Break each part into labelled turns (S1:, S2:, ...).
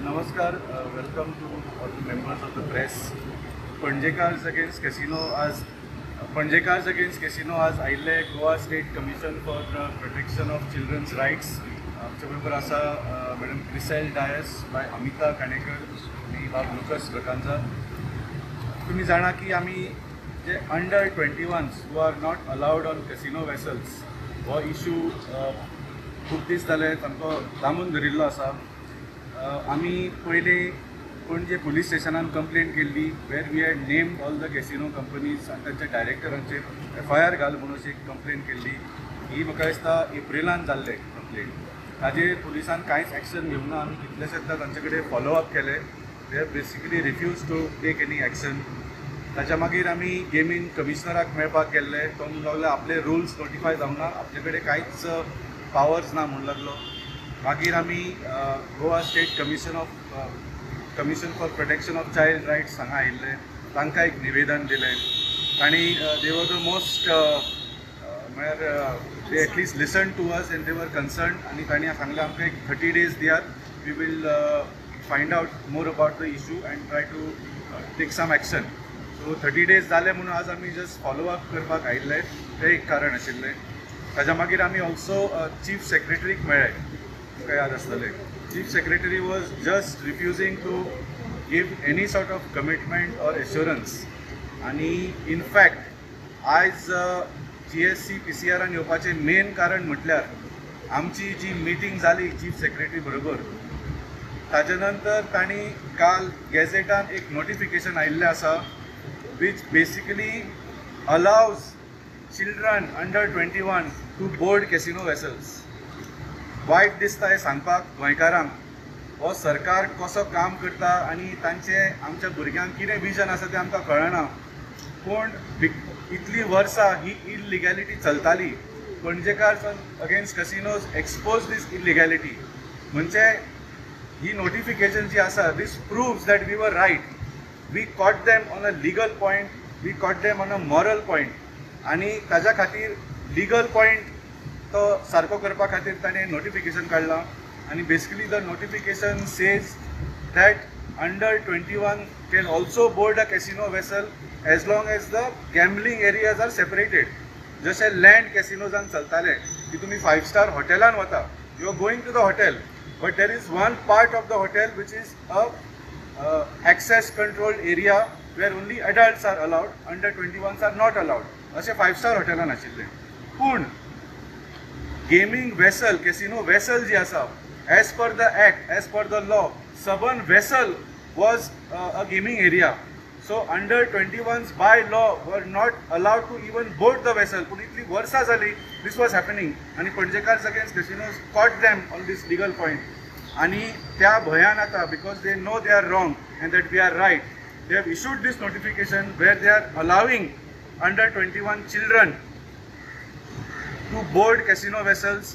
S1: नमस्कार. Welcome to all the members of the press. Panjekars against casino आज आयिल्ले Goa state commission for protection of children's rights. आमचे बरोबर आसा मॅडम क्रिसेल डायस, बाय अमिता काणेकर आणि बाब लुकस ब्रकांजा. तुम्ही जाणा की आमी जे under 21s who are not allowed on casino vessels हो इशू खूब दीस जाले तांकां लांबून धरिल्लो आसा. आम्ही पयली पणजे पुलीस स्टेशनान कंप्लेंट केल्ली, where we had named all the casino companies आनी तांच्या डायरेक्टरांचेर FIR घाल म्हणून अशी एक कंप्लेंट केल्ली. ही म्हाका दिसता एप्रिलान जाल्ले कंप्लेंट. ताजेर पुलिसान कांयच एक्शन घेवंक ना. आमी कितलेशेच तांचे कडेन फॉलोअप केले. They have basically refuse to take any action. ताच्या मागीर आमी गेमीन कमिशनराक मेळपाक गेल्ले. तो म्हणून लागलो आपले रुल्स नोटिफाय जावंक ना, आपले कडेन कांयच पावर्स ना म्हणून लागलो. मागीर आमी Goa state commission for protection of child rights हांगा आयिल्ले. तांकां एक निवेदन दिलें. तांणी दे वर द मोस्ट म्हळ्यार they at least listen to us and they were concern. आनी तांणी सांगलें आमकां एक 30 days दियात. We will find out more about the issue and try to take some action. So 30 days जाले म्हणून आज आमी जस्ट फॉलोअप करपाक आयिल्ले. तें एक कारण आशिल्लें. ताच्या मागीर आमी ऑल्सो चीफ सेक्रेटरीक मेळ्ळे. तुमकां याद आसतलें. Chief secretary was just refusing to give any sort of commitment or assurance. आनी इनफॅक्ट आयज GSC PCRान येवपाचें मेन कारण म्हटल्यार आमची जी मिटींग जाली चीफ सेक्रेटरी बरोबर, ताजे नंतर तांणी काल गॅझेटान एक नोटिफिकेशन आयिल्लें आसा which basically allows children under 21 to board casino vessels. वायट दिसता हें सांगपाक गोंयकारांक. हो सरकार कसो काम करता आनी तांचें आमच्या भुरग्यांक कितें विजन आसा तें आमकां कळना. पूण इतलीं वर्सां ही इलिगॅलिटी चलताली. Panjekar against casinos expose this illegality. म्हणजे ही नोटिफिकेशन जी आसा this proves that we were right. We caught them on a legal point, we caught them on a moral point. आनी ताज्या खातीर लिगल पॉयंट तो सारको करपा खातीर ताणें नोटिफिकेशन काडलां. आनी basically the notification says that under 21 can also board a casino vessel as long as the gambling areas are separated. जशें लँड कॅसिनोजान चलताले की तुमी 5 स्टार हॉटेलान वता, you are going to the hotel, but there is one part of the hotel which is a access controlled area where only adults are allowed, under 21s are not allowed. अशें 5 star हॉटेलान आशिल्लें. पूण gaming vessel, casino vessel जी आसा, as per the act, as per the law, सबन vessel was a gaming area. So under 21s by law were not allowed to even board the vessel. पूण इतली वर्सां जाली दीस वॉज हॅपनिंग. आनी Panjekar against casinos caught them on this legal point. आनी त्या भंयान आतां because they know they are wrong and that we are right, they have issued these notification where they are allowing under 21 children to board casino vessels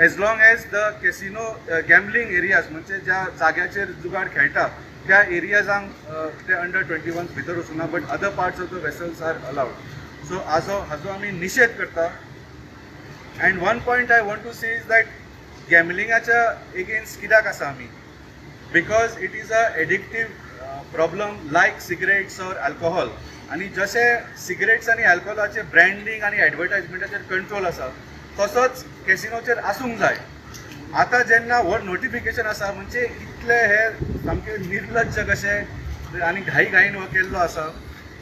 S1: as long as the casino gambling areas म्हणजे ज्या जाग्याचेर जुगार खेळटा त्या एरियाजांक ते under 21s भितर वचूना, but other parts of the vessels are allowed. So हाजो आमी निशेध करता. And one point I want to say is that गॅमलिंगाच्या एगेन्स्ट कित्याक आसा आमी, because it is a addictive problem like cigarettes or alcohol. आनी जशें सिगरेट्स आनी अल्कोहॉलाचेर ब्रँडींग आनी एडवर्टायजमेंटाचेर कंट्रोल आसा तसोच कॅसिनोचेर आसूंक जाय. आतां जेन्ना हो नोटिफिकेशन आसा म्हणजे इतले हे सामके निर्लज्ज कशें आनी घाईन हो केल्लो आसा.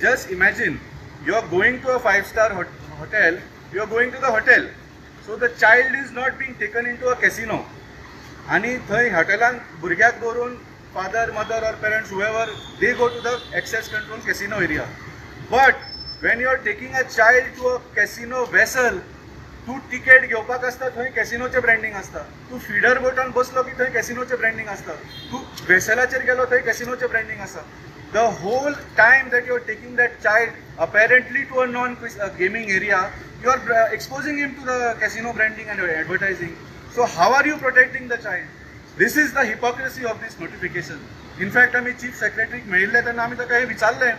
S1: Just imagine you are going to a 5 star hotel, you are going to the hotel, so the child is not being taken in to a casino. आनी थंय हॉटेलान भुरग्याक दवरून father, mother or parents whoever they go to the access control casino area. But when you are taking a child to a casino vessel, तू ticket घेवपाक आसता थंय कॅसिनोचें ब्रँडींग आसता. तू फिडर बोटान बसलो की थंय कॅसिनोचें ब्रँडींग आसता. तू वेसलाचेर गेलो थंय कॅसिनोचें ब्रँडींग आसा. The whole time that you are taking that child apparently to a non gaming area, you are exposing him to the casino branding and advertising. So how are you protecting the child? This is the hypocrisy of this notification. In fact आमी chief सेक्रेटरीक मेळिल्ले तेन्ना आमी ताका हें विचारलें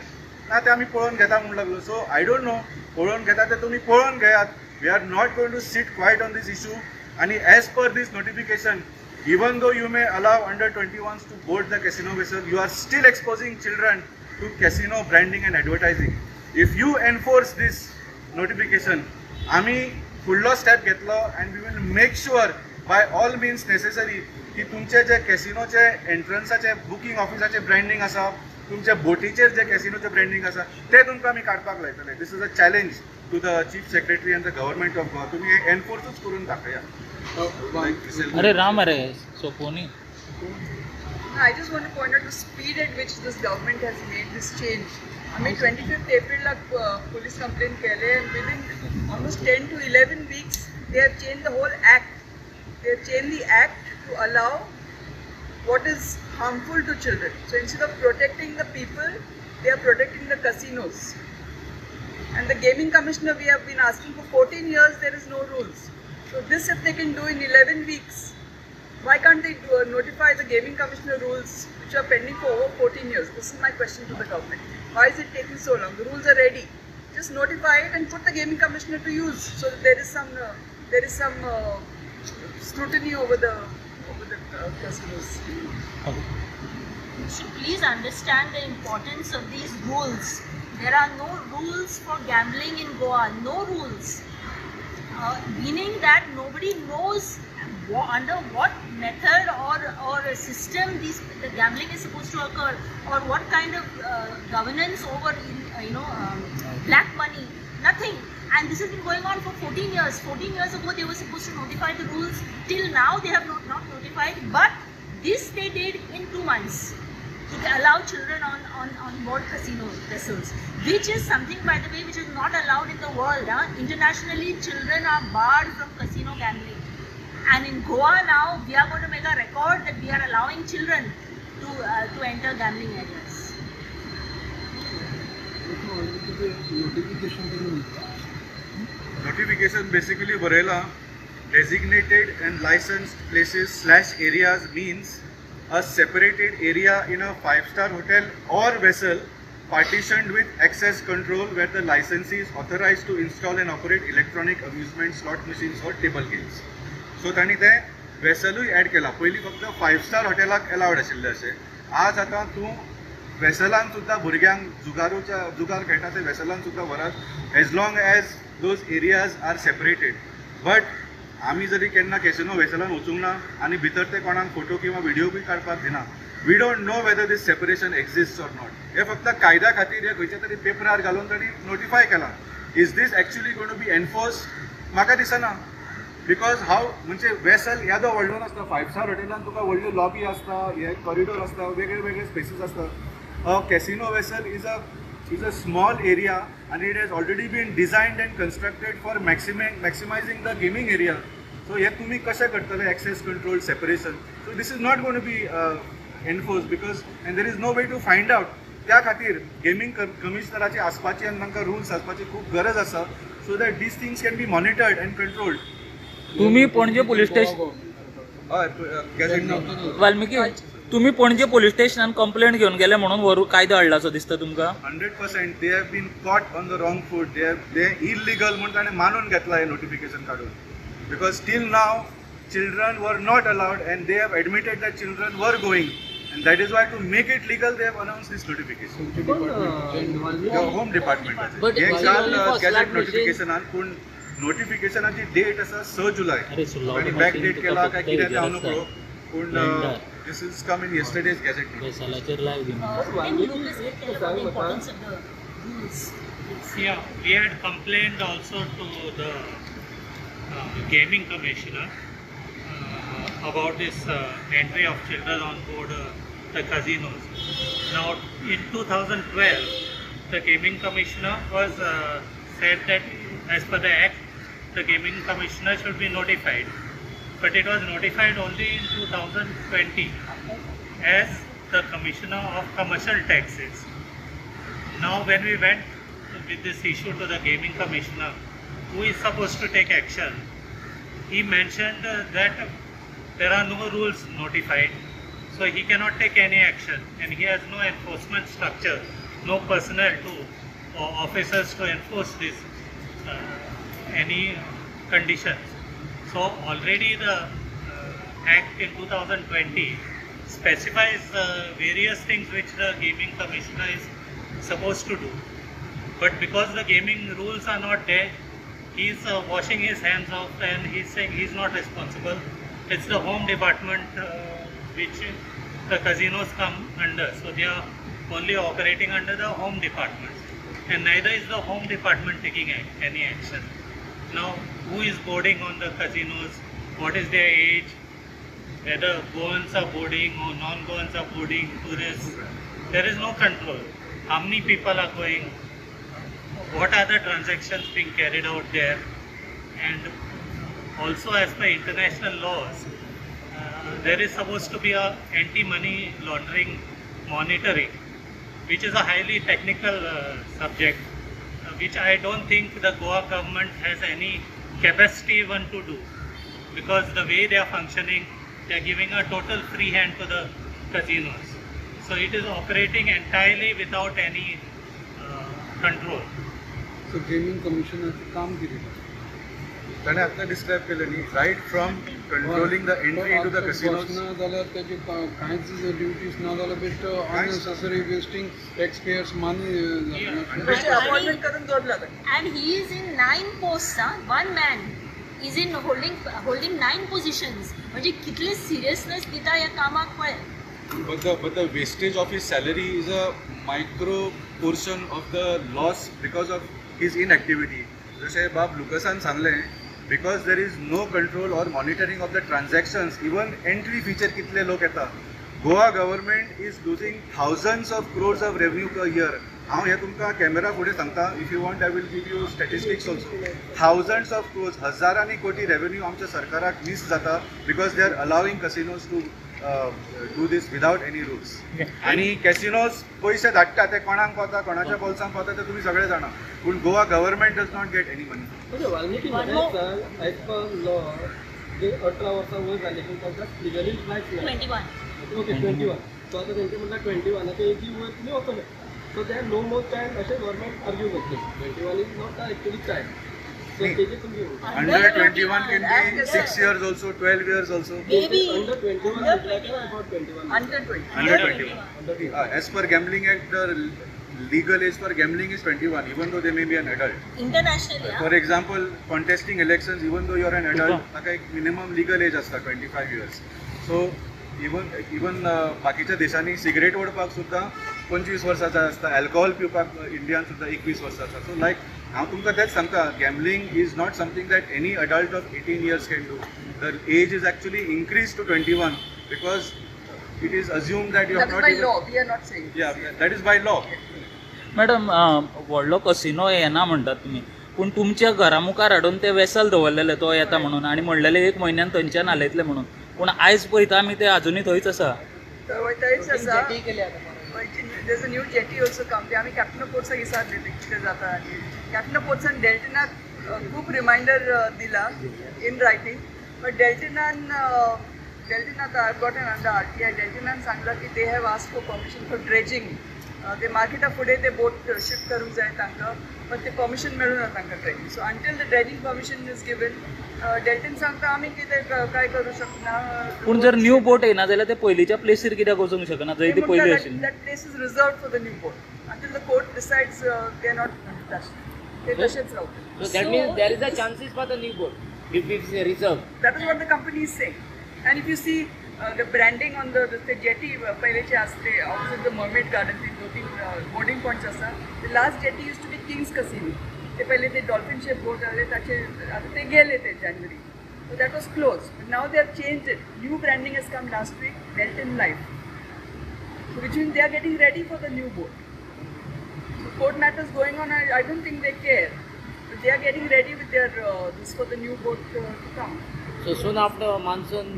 S1: ना, ते आमी पळोवन घेता म्हणून लागलो. सो आय डोंट नो, पळोवन घेता ते तुमी पळोवन घेयात. We are not going to sit quiet on this issue. आणि as per this notification Even though you may allow under 21s to board the casino vessel, you are still exposing children to casino branding and advertising. If you enforce this notification, आम्ही फुडलो step घेतलो and we will make sure by all means necessary की तुमचे जे कॅसिनोचे एंट्रन्साचे booking ऑफिसाचे branding आसा, तुमच्या बोटीचेर जे कॅसिनोचे branding आसा ते तुमकां आमी काडपाक लायतले. This is a challenge to the chief secretary and the government of Goa. तुम्ही हे एनफोर्सच करून दाखया.
S2: अरे राम अरे सोपोनी.
S3: I just want to point out the speed at which this government has made this change. I mean, 25th April police complaint केले and within almost 10 to 11 weeks they have changed the whole act. They have changed the act to allow what is harmful to children. So instead of protecting the people, they are protecting the casinos. And the gaming commissioner, we have been asking for 14 years, there is no rules. So this if they can do in 11 weeks, why can't they notify the gaming commissioner rules which are pending for over 14 years? This is my question to the government. Why is it taking so long? The rules are ready. Just notify it and put the gaming commissioner to use so that there is some scrutiny over the casinos.
S4: You should please understand the importance of these rules. There are no rules for gambling in Goa, no rules. Meaning that nobody knows under what method or a system the gambling is supposed to occur, or what kind of governance over black money. Nothing. And this has been going on for 14 years. 14 years ago they were supposed to notify the rules. Till now they have not notified. But this they did in 2 months. To allow children on board casino vessels, which is something, by the way, which is not allowed in the world. Internationally, children are barred from casino gambling. And in Goa now, we are going to make a record that we are allowing children to enter gambling areas.
S1: Notification basically Barela designated and licensed places / areas means a separated area in a 5-star hotel or vessel partitioned with access control where the licensee is authorized to install and operate electronic amusement slot machines or table games. So तांणी ते वेसलूय add केला. पयलीं फक्त five-star हॉटेलाक allowed आशिल्ले अशें. आज आतां तूं वेसलान सुद्दां भुरग्यांक जुगार खेळटा ते वेसलान सुद्दां व्हरात as long as those areas are separated. But आमी जरी केन्ना कॅसिनो वेसलान वचूंक ना आनी भितर ते कोणाक फोटो किंवा व्हिडिओ बी काडपाक दिना. We don't know whether this separation exist or not. हे फक्त कायद्या खातीर हे खंयच्या तरी पेपरार घालून तांणी नोटिफाय केला. Is this actually going to be enforced? म्हाका दिसना. बिकॉज हांव म्हणजे वेसल येदो व्हडलो नासता. 5-स्टार हॉटेलान तुका व्हडली लॉबी आसता, हे कॉरिडोर आसता, वेगळे वेगळे स्पेसीस आसता. A casino vessel is a small area and it has already been designed and constructed for maximizing the gaming area. So here तुम्ही कशें करतले access control separation? So this is not going to be enforced because and there is no way to find out. त्या खातीर gaming कमिशनराची आसपाची आनी तांकां rules आसपाची खूब गरज आसा so that these things can be monitored and controlled.
S2: तुम्ही Panaji police station Valmiki तुम्ही Panaji police स्टेशनान complaint घेवन गेले म्हणून कायदो हाडला असो दिसता तुमकां?
S1: 100% they have been caught on the wrong foot. they illegal म्हणून ताणें मानून घेतला हे नोटिफिकेशन काडून. Because till now children were not allowed and they have admitted that children were going, and that is why to make it legal they have announced this notification. The Home Department. हे काल gazette नोटिफिकेशनान पूण नोटिफिकेशनाची date आसा 6 जुलय आनी back date केला काय कितें तें हांव नकळो. पूण this is come in yesterday's gazette notice.
S4: Can you please tell about the importance of the rules?
S5: Yeah, we had complained also to the gaming commissioner about this entry of children on board the casinos. Now, in 2012, the gaming commissioner was said that as per the act, the gaming commissioner should be notified. But it was notified only in 2020 as the Commissioner of Commercial Taxes. Now when we went with this issue to the Gaming Commissioner, who is supposed to take action, he mentioned that there are no rules notified, so he cannot take any action and he has no enforcement structure, no personnel to officers to enforce this any conditions. So already the Act in 2020 specifies various things which the Gaming Commissioner is supposed to do. But because the gaming rules are not there, he's washing his hands off and he's saying he's not responsible. It's the Home Department which the casinos come under. So they are only operating under the Home Department. And neither is the Home Department taking any action. Now, who is boarding on the casinos? What is their age? Whether Goans are boarding or non-Goans are boarding, tourists. There is no control. How many people are going? What are the transactions being carried out there? And also as per international laws, there is supposed to be a anti-money laundering monitoring, which is a highly technical subject, which I don't think the Goa government has any capacity even to do, because the way they are functioning, they are giving a total free hand to the casinos. So it is operating entirely without any control.
S6: So gaming कमिशनरचं काम केलेलं
S1: त्याने आता describe केलं नी right from controlling the entry to the casinos
S6: ना जाल्यार त्याचे कांयच ड्युटीज ना जाल्यार best unnecessary wasting tax payers money
S3: त्याची अपॉइंटमेंट करून दवरला ताका.
S4: And he is in 9 posts, one man is in holding 9 positions. म्हणजे कितले सिरियसनेस दिता ह्या कामाक पळय.
S1: but the wastage of his salary is a micro portion of the loss because of his inactivity. जसे बाब लुकसान सांगलें, because there is no control or monitoring of the transactions, even entry feature कितले लोक येता. Goa government is losing thousands of crores of revenue per year. हांव हे तुमकां camera फुडें सांगता. If you want I will give you statistics also. Thousands of crores, हजारांनी कोटी revenue आमच्या सरकाराक मिस जाता because they are allowing casinos to do this without any rules. आणि कॅसिनोज पयशे धाडटा ते कोणाक पावता, कोणाच्या बोल्सांक पावता ते तुम्ही सगळे जाणा. पूण Goa government does not get any money.
S7: म्हणजे वाल्मिकी म्हणायचं ॲज पर लॉ जे 18 वर्सां वयर जाले की तांकां लिगली रायट्स ना.
S4: 21.
S7: ओके 21. सो आतां तेंचे म्हणटा 21 एजी वयर तुमी वचूंक. So they are no more child अशें गव्हर्मेंट आर्ग्यू करतली. 21 is not actually child. So तेजे तुमी
S1: Under 21 can be 6 years also, 12 years also.
S4: Baby.
S7: Under 21 is like about 21.
S3: Under 20.
S1: Under 21. As per Gambling Act, the legal age for gambling is 21, even though they may be an adult.
S4: Internationally,
S1: For example, contesting elections, even though you are an adult, ताका एक minimum legal age असता 25 years. So even बाकीच्या देशांनी cigarette ओडपाक सुद्दां 25 वर्सांचा असता. Alcohol पिवपाक Indian सुद्दां 21 वर्सांचा. सो लायक हांव तुमकां तेच सांगता, gambling is not something that any adult of 18 years can do. The age is actually increased to 21 because it is assumed that you
S3: That
S1: have
S3: is
S1: not
S3: by
S1: even...
S3: law. We are not saying.
S1: Yeah, that is by law.
S2: Madam व्हडलो casino येना म्हणटात तुमी, पूण तुमच्या घरा मुखार हाडून ते वेसल दवरलेले तो येता म्हणून आनी म्हणलेले 1 म्हयन्यान थंयच्यान हालयतले म्हणून. पूण आयज पळयता आमी ते अजुनूय थंयच आसा.
S3: थंयच आसा. There's a new jetty also come. ते आमी कॅप्टन ऑफ पोर्ट्साक विचारलेले कितें जाता. आनी कॅप्टन ऑफ पोर्ट्सान डेल्टनाक खूब रिमायंडर दिला इन रायटींग. बट डेल्टनान I got an under RTI. डेल्टनान सांगला की they have ask for permission for dredging. ते मार्केटा फुडें ते बोट शिफ्ट करूंक जाय तांकां, बट ते परमिशन मेळूना तांकां dredging. So until the dredging permission is given, Deltin सांगता आमी कितें काय करूं शकना.
S2: पूण जर न्यू बोट येना जाल्यार ते पयलींच्या प्लेसीर कित्याक वचूंक शकना जंय ती पयली आशिल्ली.
S3: That place is reserved for the new boat. Until the court decides they are not touched. They तसेच राहू.
S8: So that means there is a chances for the new boat if it's reserved.
S3: That is what the company is saying. And if you see the branding on the jetty पहिलेचे असते opposite the mermaid garden, the boarding points असा. The last jetty used to be King's Casino. ते पहिले ते dolphin shaped boat आले त्याचे आता ते गेले ते January. So that was closed. But now they have changed it. New branding has come last week. Delton Life. So which means they are getting ready for the new boat. So court matters going on. I don't think they care. But they are getting ready with their this for the new boat to come.
S8: So soon after monsoon.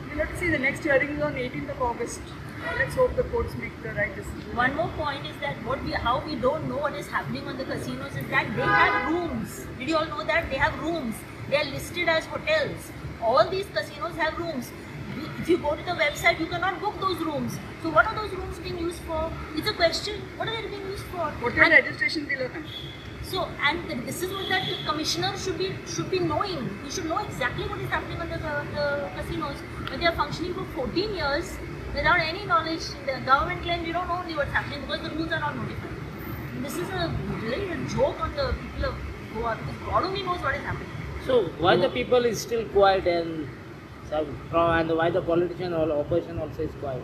S3: We'll have to see. The next hearing is on 18th of August. Let's hope the courts make the right decision.
S4: One more point is that how we don't know what is happening on the casinos is that they have rooms. Did you all know that they have rooms? They are listed as hotels. All these casinos have rooms. If you go to the website, you cannot book those rooms. So what are those rooms being used for? It's a question. What are they being used for?
S3: Hotel
S4: And
S3: registration below them.
S4: so, and this is what that the commissioner should be knowing. He should know exactly what is happening on the casinos. but they are functioning for 14 years without any knowledge. The government claims we don't know what's happening because the rules are not notified. This is really a joke on the people of Goa because God only knows what is happening.
S8: So why the people is still quiet and why the politician or opposition also is quiet?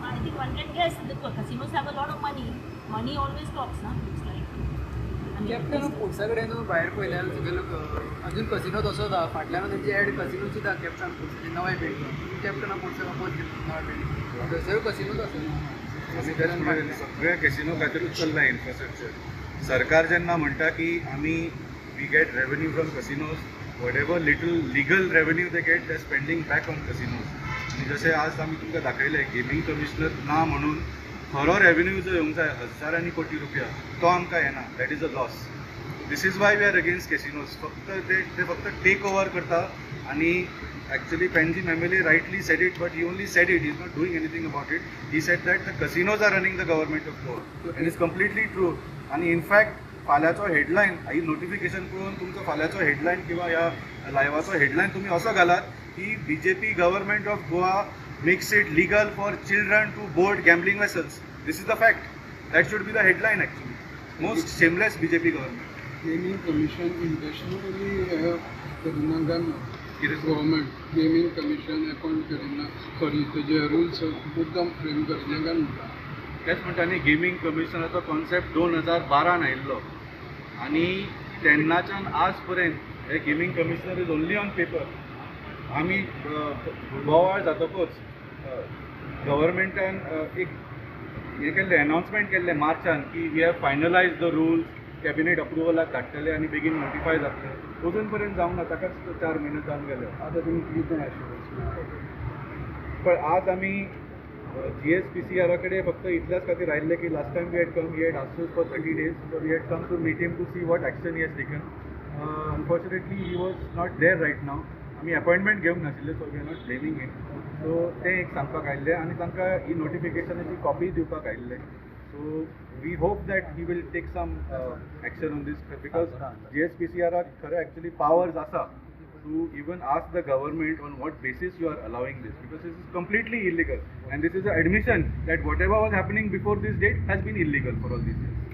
S4: I think one can guess the casinos have a lot of money. Money always talks, na? It's like. I mean,
S6: captain of स्पोर्ट्सा कडेन भायर पळयल्यार सगळे लोक अजून casino तसोच आहा फाटल्यान तेंची एड कसिनोची आहा कॅप्टन स्पोर्ट्साची नवे बिल्डींग कॅप्टन ऑफ स्पोर्ट्सा अपोज नवे बिल्डींग थंयसर कसिनोच आसा
S1: सगळे कॅसिनो खातीरूच चल्ला इन्फ्रास्ट्रक्चर सरकार जेन्ना म्हणटा की आमी we get revenue from casinos whatever little legal revenue they get they spending back on casinos आणि जशें आज आमी तुमकां दाखयलें गेमींग कमिशनर ना म्हणून खरो रेवेन्यू जो येवंक जाय हजारांनी कोटी रुपया तो आमकां येना that is a loss this is why we are against casinos फक्त ते फक्त टेक ओवर करता आणि actually Penji Memele rightly said it, but he only said it, he is not doing anything about it. He said that the casinos are running the government of Goa, and it's completely true. And in fact, फाल्याचो headline ही notification करून तुमचो फाल्याचो headline किंवा ह्या लायव्हाचो headline तुम्ही असो घालात की BJP government of Goa makes it legal for children to board gambling vessels. This is the fact. That should be the headline actually. Most shameless BJP government.
S6: Gaming commission intentionally करिना काय government gaming commission appoint करिना sorry तेजे rules मुद्दम frame करिना काय म्हणटा.
S1: तेच म्हणटा न्ही गेमिंग कमिशनाचो कॉन्सेप्ट 2012 आयिल्लो आनी तेन्नाच्यान आज पर्यंत हे gaming commissioner is only on paper. आमी बोवाळ जातकूच गव्हर्मेंटान एक हे केल्लें अनाउन्समेंट केल्लें मार्चान की we have finalise the rules, cabinet अप्रुवलाक धाडटले आनी बेगीन नोटिफाय जातले. अजून पर्यंत जावंक ना. ताकाच 4 म्हयने जावन गेले.
S6: आता तुमी कितें आशिल्लें
S1: पण आज आमी GSPCR कडेन फक्त इतल्याच खातीर आयिल्ले की last time we had come, we had asked for 30 days, so we had come to meet him to see what action he has taken. Unfortunately he was not there right now. आमी appointment घेवंक नाशिल्ले, so we are not blaming him. सो तें एक सांगपाक आयिल्लें आनी तांकां ही नोटिफिकेशनाची कॉपी दिवपाक आयिल्ले. So we hope that he will take some action on this because GSPCR खरें एक्चुअली पावर्स आसा to even ask the government on what basis you are allowing this, because this is completely illegal and this is an admission that whatever was happening before this date has been illegal for all these years.